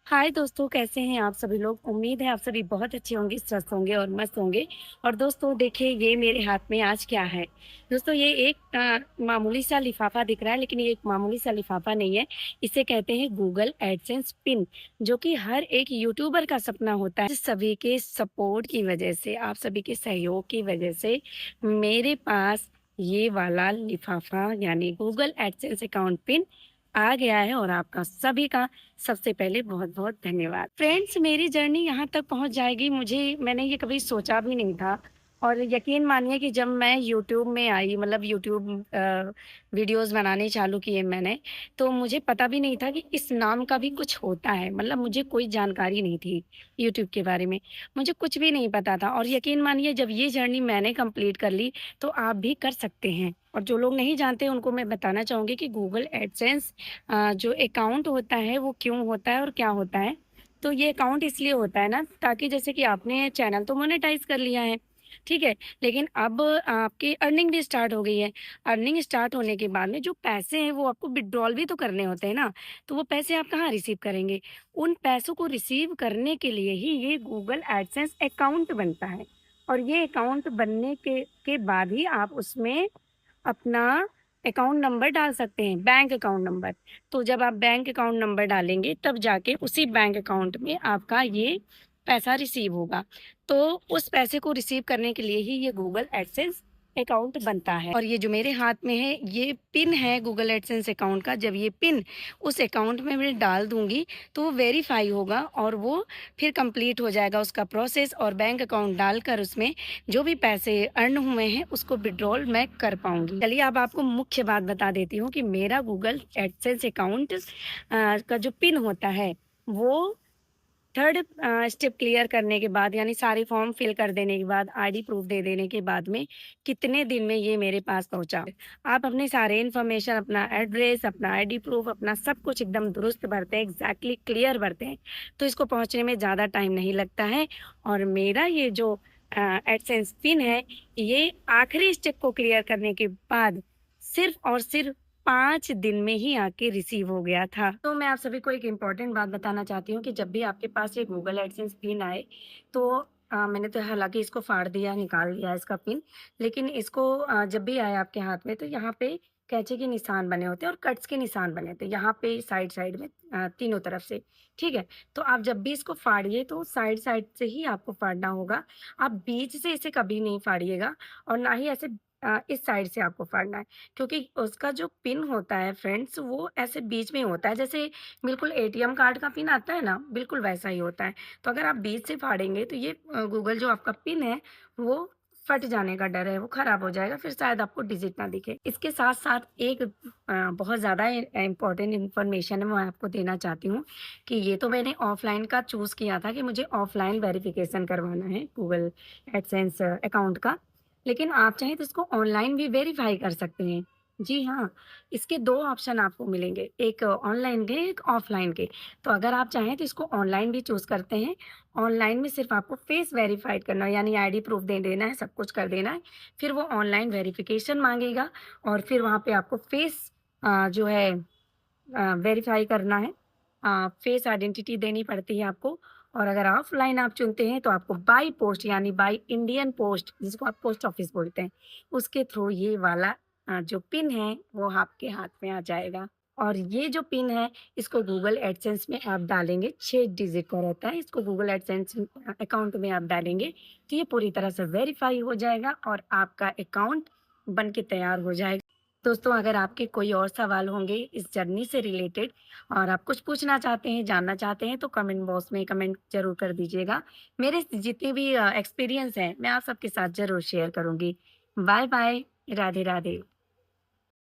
हाय दोस्तों, कैसे हैं आप सभी लोग? उम्मीद है आप सभी बहुत अच्छे होंगे, स्वस्थ होंगे और मस्त होंगे। और दोस्तों देखिए, ये मेरे हाथ में आज क्या है। दोस्तों ये एक मामूली सा लिफाफा दिख रहा है, लेकिन ये एक मामूली सा लिफाफा नहीं है। इसे कहते हैं गूगल एडसेंस पिन, जो कि हर एक यूट्यूबर का सपना होता है। सभी के सपोर्ट की वजह से, आप सभी के सहयोग की वजह से मेरे पास ये वाला लिफाफा यानी गूगल एडसेंस अकाउंट पिन आ गया है। और आपका सभी का सबसे पहले बहुत-बहुत धन्यवाद। फ्रेंड्स, मेरी जर्नी यहाँ तक पहुँच जाएगी, मैंने ये कभी सोचा भी नहीं था। और यकीन मानिए कि जब मैं यूट्यूब में आई, मतलब यूट्यूब वीडियोज़ बनाने चालू किए मैंने, तो मुझे पता भी नहीं था कि इस नाम का भी कुछ होता है। मतलब मुझे कोई जानकारी नहीं थी यूट्यूब के बारे में, मुझे कुछ भी नहीं पता था। और यकीन मानिए, जब ये जर्नी मैंने कंप्लीट कर ली, तो आप भी कर सकते हैं। और जो लोग नहीं जानते, उनको मैं बताना चाहूँगी कि गूगल एडसेंस जो अकाउंट होता है वो क्यों होता है और क्या होता है। तो ये अकाउंट इसलिए होता है ना, ताकि जैसे कि आपने चैनल तो मोनेटाइज़ कर लिया है, ठीक है? लेकिन अब आपकी अर्निंग भी स्टार्ट हो गई है। अर्निंग स्टार्ट होने के बाद में जो पैसे हैं वो आपको विथड्रॉल भी तो करने होते हैं ना, तो वो पैसे आप कहाँ रिसीव करेंगे? उन पैसों को रिसीव करने के लिए ही ये गूगल एडसेंस अकाउंट बनता है। और ये अकाउंट बनने के बाद ही आप उसमें अपना अकाउंट नंबर डाल सकते हैं, बैंक अकाउंट नंबर। तो जब आप बैंक अकाउंट नंबर डालेंगे, तब जाके उसी बैंक अकाउंट में आपका ये पैसा रिसीव होगा। तो उस पैसे को रिसीव करने के लिए ही ये गूगल एडसेंस अकाउंट बनता है। और ये जो मेरे हाथ में है, ये पिन है गूगल एडसेंस अकाउंट का। जब ये पिन उस अकाउंट में मैं डाल दूँगी, तो वो वेरीफ़ाई होगा और वो फिर कंप्लीट हो जाएगा उसका प्रोसेस, और बैंक अकाउंट डालकर उसमें जो भी पैसे अर्न हुए हैं उसको विथड्रॉल मैं कर पाऊँगी। चलिए अब आपको मुख्य बात बता देती हूँ कि मेरा गूगल एडसेंस अकाउंट का जो पिन होता है, वो थर्ड स्टेप क्लियर करने के बाद, यानी सारे फॉर्म फिल कर देने के बाद, आईडी प्रूफ दे देने के बाद में कितने दिन में ये मेरे पास पहुँचा। आप अपने सारे इन्फॉर्मेशन, अपना एड्रेस, अपना आईडी प्रूफ, अपना सब कुछ एकदम दुरुस्त भरते हैं, एग्ज़ैक्टली क्लियर भरते हैं, तो इसको पहुँचने में ज़्यादा टाइम नहीं लगता है। और मेरा ये जो एडसेंस पिन है, ये आखिरी स्टेप को क्लियर करने के बाद सिर्फ़ और सिर्फ़ 5 दिन में ही आके रिसीव हो गया था। तो मैं आप सभी को एक इम्पोर्टेंट बात बताना चाहती हूँ कि जब भी आपके पास ये गूगल एडसेंस पिन आए, तो मैंने तो हालाँकि इसको फाड़ दिया, निकाल दिया इसका पिन, लेकिन इसको जब भी आए आपके हाथ में, तो यहाँ पे कैंची के निशान बने होते हैं और कट्स के निशान बने होते हैं, यहाँ पे साइड-साइड में तीनों तरफ से, ठीक है? तो आप जब भी इसको फाड़िए, तो साइड-साइड से ही आपको फाड़ना होगा। आप बीच से इसे कभी नहीं फाड़िएगा, और ना ही ऐसे इस साइड से आपको फाड़ना है। क्योंकि उसका जो पिन होता है फ्रेंड्स, वो ऐसे बीच में होता है, जैसे बिल्कुल एटीएम कार्ड का पिन आता है ना, बिल्कुल वैसा ही होता है। तो अगर आप बीच से फाड़ेंगे, तो ये गूगल जो आपका पिन है, वो फट जाने का डर है, वो खराब हो जाएगा, फिर शायद आपको डिजिट ना दिखे। इसके साथ-साथ एक बहुत ज़्यादा इम्पोर्टेंट इन्फॉर्मेशन मैं आपको देना चाहती हूँ कि ये तो मैंने ऑफ़लाइन का चूज़ किया था कि मुझे ऑफ़लाइन वेरिफ़िकेशन करवाना है गूगल एडसेंस अकाउंट का। लेकिन आप चाहें तो इसको ऑनलाइन भी वेरीफ़ाई कर सकते हैं। जी हाँ, इसके 2 ऑप्शन आपको मिलेंगे, एक ऑनलाइन के, एक ऑफ़लाइन के। तो अगर आप चाहें तो इसको ऑनलाइन भी चूज़ करते हैं। ऑनलाइन में सिर्फ़ आपको फ़ेस वेरीफ़ाइड करना है, यानी आईडी प्रूफ़ दे देना है, सब कुछ कर देना है। फिर वो ऑनलाइन वेरिफ़िकेशन माँगेगा, और फिर वहाँ पे आपको फ़ेस जो है वेरीफ़ाई करना है। फ़ेस आइडेंटिटी देनी पड़ती है आपको। और अगर ऑफ़लाइन आप चुनते हैं, तो आपको बाय पोस्ट, यानी बाय इंडियन पोस्ट, जिसको आप पोस्ट ऑफ़िस बोलते हैं, उसके थ्रू ये वाला जो पिन है वो आपके हाथ में आ जाएगा। और ये जो पिन है, इसको गूगल एडसेंस में आप डालेंगे, 6 डिजिट का रहता है, इसको गूगल एडसेंस अकाउंट में आप डालेंगे, तो ये पूरी तरह से वेरीफ़ाई हो जाएगा और आपका अकाउंट बन के तैयार हो जाएगा। दोस्तों, अगर आपके कोई और सवाल होंगे इस जर्नी से रिलेटेड, और आप कुछ पूछना चाहते हैं, जानना चाहते हैं, तो कमेंट बॉक्स में कमेंट ज़रूर कर दीजिएगा। मेरे जितने भी एक्सपीरियंस हैं, मैं आप सबके साथ ज़रूर शेयर करूँगी। Bye bye. राधे राधे।